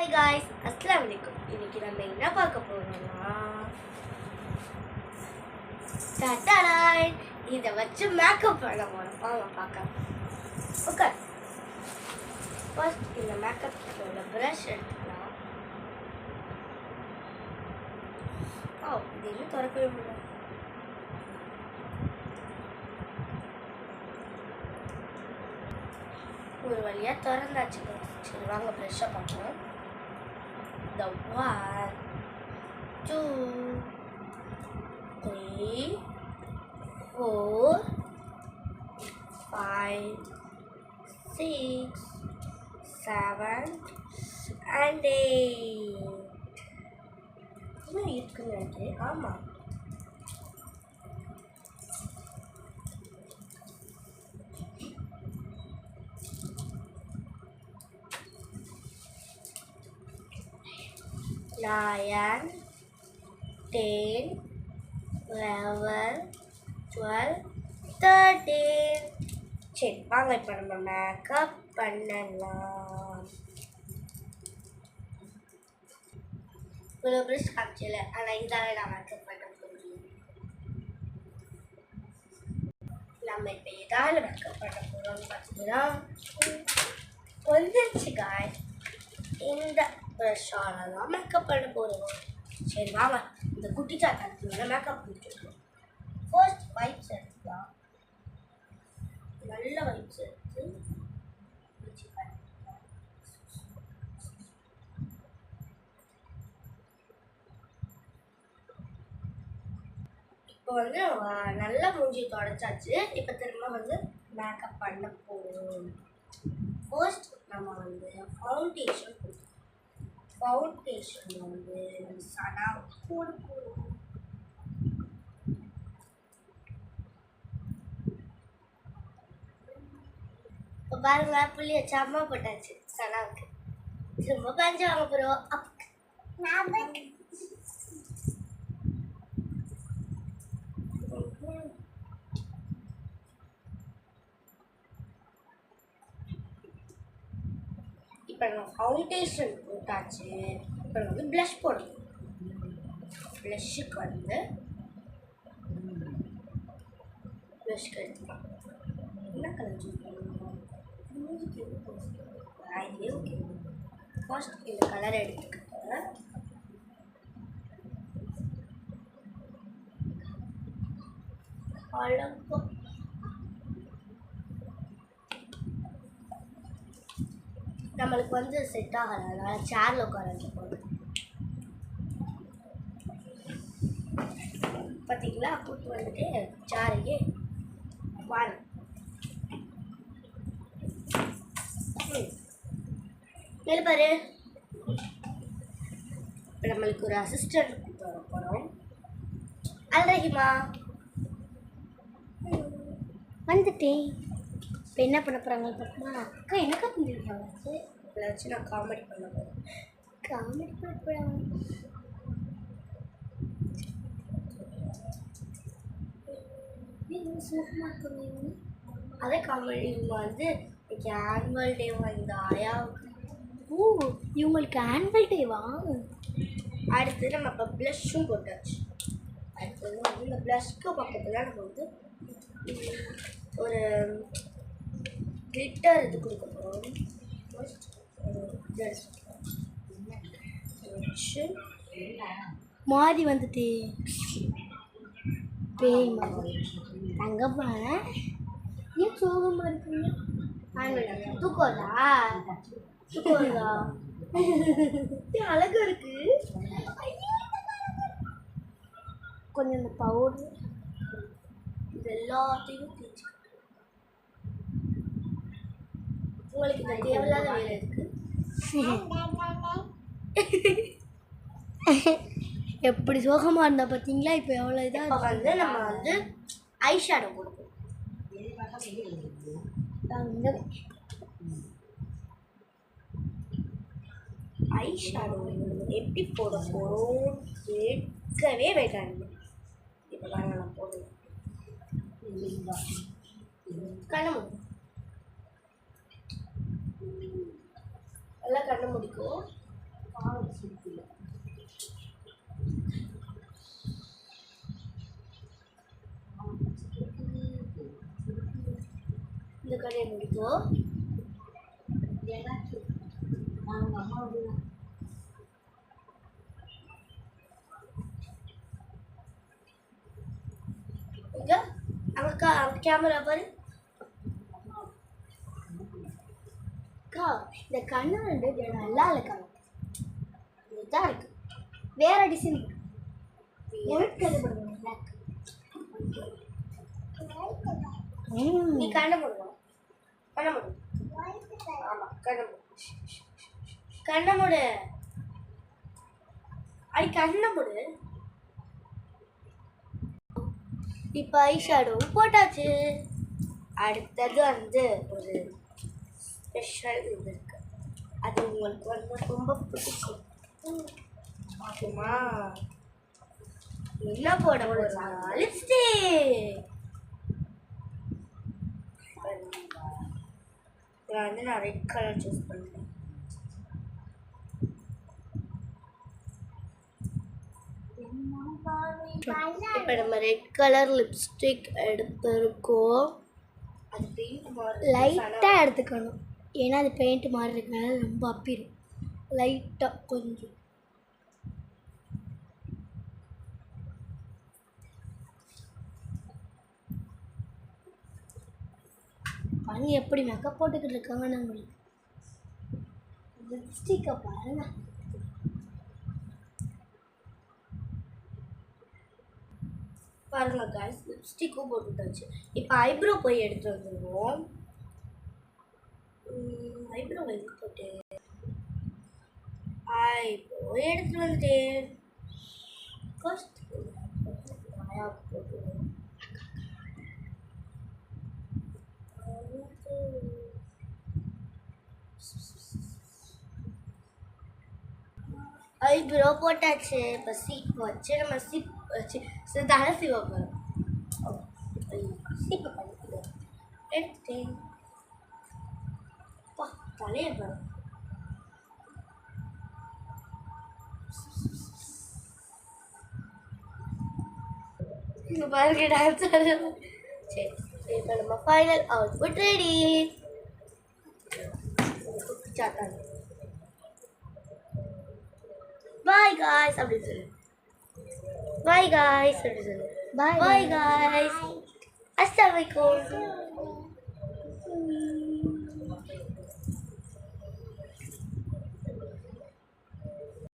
Hi guys, Assalamu alaikum. இன்னைக்கு நம்ம என்ன பார்க்க போறோம்னா டடாய் இத வச்சு மேக்கப் பண்ண போறோம். வாங்க பார்க்கலாம். ஓகே. ஃபர்ஸ்ட் இந்த மேக்கப் கிட்டோட பிரஷ் எடுத்துக்கலாம். இது இன்னும் திறக்கவே முடியல. ஒரு வழியா திறந்தாச்சு. சரி வாங்க பிரஷ்ஷை பார்க்கலாம். The 1, 2, 3, 4, 5, 6, 7 and 8. இன்னும் இருக்குன்னு ஆமாம். Nine, 10, 11, 12, 13. சரி வாங்க இப்போ நம்ம மேக்கப் பண்ணலாம். இவ்வளோ ப்ரெஷ் காமிச்சல, ஆனால் இதால் நான் மேக்கப் பண்ண முடியும். நம்ம இப்போ எதாவது மேக்கப் பண்ண போகிறோம்னு பார்த்தீங்கன்னா வந்துருச்சு காய். இந்த ப்ரெஷ்ஷால் தான் மேக்கப் பண்ண போகிறோம். சரி வாங்க இந்த குட்டி சாத்தாத்துல மேக்கப் பண்ணிட்டுருக்கோம். ஃபர்ஸ்ட் வைப்ஸ் எடுத்துக்கலாம். நல்ல வைப்ஸ் எடுத்து இப்போ வந்து நல்லா மூஞ்சி தொடச்சாச்சு. இப்போ திரும்ப வந்து மேக்கப் பண்ண போகிறோம். ஃபர்ஸ்ட் நம்ம வந்து ஃபவுண்டேஷன் கொடுக்கணும். ஃபவுண்டேஷன் வந்து சனா போடுவோம். இப்போ பாருங்க புள்ளி வச்சு அம்மா போட்டாச்சு சனாவுக்கு. திரும்ப பஞ்சு வாங்க போகிறோம். இப்போ நம்ம ஃபவுண்டேஷன் போட்டாச்சு. இப்போ வந்து ப்ளஷ் போடணும். ப்ளஷ்ஷுக்கு வந்து ப்ளஷ்க்கு எடுத்துக்கலாம். என்ன கலர் சூஸ் பண்ணணும்? இதுவே ஓகே. ஃபர்ஸ்ட் இந்த கலரை எடுத்துக்கிட்டேன். அழகா நம்மளுக்கு வந்து செட் ஆகலை, அதனால் சேரில் உட்கார போகுது. பார்த்தீங்களா கூட்டு வந்துட்டு சேரையே வாங்க. மேலே பாரு. இப்போ நம்மளுக்கு ஒரு அசிஸ்டன்ட் கூப்பிட்டு வர போகிறோம். அல்ரஹிமா வந்துட்டேன். இப்போ என்ன பண்ண போகிறாங்க பார்க்கமா? அக்கா என்னக்கா பண்ணிருக்காங்க? இதில் வச்சு நான் காமெடி பண்ண போகிறேன். காமெடி பண்ண போகிறாங்க. சூப்பராக இருக்குங்க. அதே காமெடி வந்து இன்னைக்கு ஆனுவல் டேவா இந்த ஆயாவுக்கு. ஓ இவங்களுக்கு ஆனுவல் டேவா? அடுத்து நம்ம இப்போ ப்ளஷ்ஷும் போட்டாச்சு. அடுத்தது வந்து இந்த ப்ளஷ்க்கு பக்கத்தில் நம்ம வந்து ஒரு கிளிட்டர் இது கொடுக்க போகிறோம். மாறி வந்துட்டு பேய் மாதிரி தங்கப்பா ஏன் சோகமாக இருக்குங்க? தூக்கோதா தூக்கோதா அழகா இருக்கு. கொஞ்சம் இந்த பவுடர் இது எல்லாத்தையும் தேய்ச்சி. உங்களுக்கு இந்த தேவையில்லாத வேலை இருக்கு. எப்படி சோகமாக இருந்தால் பார்த்தீங்களா? இப்போ எவ்வளோ இதாக வந்து நம்ம வந்து ஐ ஷேடோ கொடுப்போம். ஐ ஷேடோ எப்படி போட போகிறோம் கேட்கவே வேண்டாங்க. இப்போ பாருங்க நான் போடுவேன். கண்ணு நல்லா கண்ணு முடிக்கும். இந்த கடையை முடிக்கோ. இங்க அக்கா கேமரா பாரு. அக்கா இந்த கண்ணு வந்து நல்லா இல்லக்கா, இதுதான் இருக்கு. வேற டிசைன் நீ கண்ணை போடுவோம். கண்ணை போடு. ஆமா கண்ணை போடு. கண்ணை போடு. அடி கண்ணை போடு. இப்போ ஐ ஷேடோ போட்டாச்சு. அடுத்தது வந்து ஒரு ஸ்பெஷல் இது இருக்கு, அது உங்களுக்கு வந்து ரொம்ப பிடிக்கும். ஓகேமா? என்ன போட போறா? லிப்ஸ்டிக். நான் வந்து ரெட் கலர் சூஸ் பண்ணுறேன். இப்போ நம்ம ரெட் கலர் லிப்ஸ்டிக் எடுத்திருக்கோம். அது பெயிண்ட் லைட்டாக எடுத்துக்கணும், ஏன்னா அது பெயிண்ட் மாதிரி இருக்கனால ரொம்ப அப்பிடும். லைட்டாக கொஞ்சம் பாருங்க எப்படி மேக்கப் போட்டுக்கிட்டு இருக்காங்க. நம்மளுக்கு லிப்ஸ்டிக்கை பாருங்க. பாருங்க காய்ஸ், லிப்ஸ்டிக்கும் போட்டுட்டாச்சு. இப்போ ஐப்ரோ போய் எடுத்து வந்துடுவோம். ஐப்ரோ எங்கே போட்டு ஐப்ரோ எடுத்து வந்துட்டேன். ஃபர்ஸ்ட் போட்டுருவோம். ஐப்ரோ போட்டாச்சு. இப்போ சீப் வச்சு நம்ம சீப் வச்சு தலை சீவ போகிறோம். சீப்பை பண்ணிக்கிறோம். எடுத்துட்டேன். தலையை போகிறோம். இங்கே பாருங்க டான்ஸ் ஆடுறோம். சரி, இப்போ நம்ம ஃபைனல் அவுட்புட் ரெடி. சாட்டாங்க பாய் காய்ஸ் அப்படின்னு சொல்லு. பாய் காய்ஸ் அப்படின்னு சொல்லு. Bye guys. அஸ்ஸலாமு அலைக்கும்.